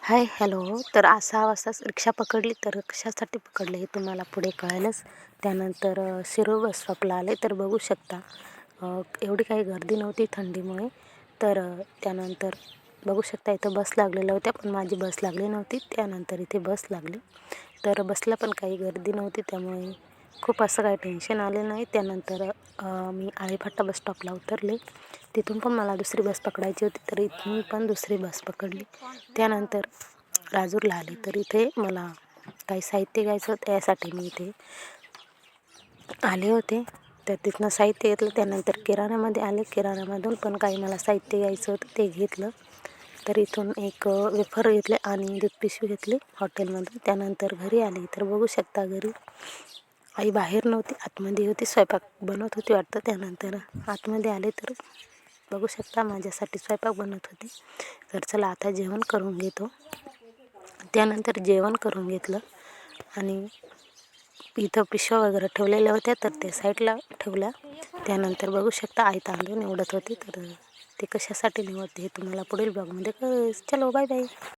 Hi hello. तर आज 6 वाजताच रिक्षा पकडली, तर कशासाठी पकडली हे तुम्हाला पुढे कळेलच. त्यानंतर शिरूर बस स्टॉपला आले तर बघू शकता एवढी काही गर्दी नव्हती थंडीमुळे. तर त्यानंतर बघू शकता इथं बस लागलेल्या होत्या, पण माझी बस लागली नव्हती. त्यानंतर इथे बस लागली, तर बसला पण काही गर्दी नव्हती, त्यामुळे खूप असं काही टेन्शन आलं नाही. त्यानंतर मी आळेफाटा बस स्टॉपला उतरले. तिथून पण मला दुसरी बस पकडायची होती, तर इथून पण दुसरी बस पकडली. त्यानंतर राजूरला आले, तर इथे मला काही साहित्य घ्यायचं होतं, यासाठी मी इथे आले होते. तर तिथनं साहित्य घेतलं. त्यानंतर किराणामध्ये आले, किराणामधून पण काही मला साहित्य घ्यायचं होतं, ते घेतलं. तर इथून एक वेफर घेतले आणि दूध पिशवी घेतली हॉटेलमधून. त्यानंतर घरी आले, तर बघू शकता घरी आई बाहेर नव्हती, आतमध्ये होती, स्वयंपाक बनवत होती वाटतं. त्यानंतर आतमध्ये आले, तर बघू शकता माझ्यासाठी स्वयंपाक बनवत होती. तर चला आता जेवण करून घेतो. त्यानंतर जेवण करून घेतलं आणि इथं पिशव्या वगैरे ठेवलेल्या होत्या, तर ते साईडला ठेवल्या. त्यानंतर बघू शकता आई तांदूळ निवडत होती, तर ते कशासाठी निवडते हे तुम्हाला पुढील ब्लॉगमध्ये कळेल. चलो बाय बाय.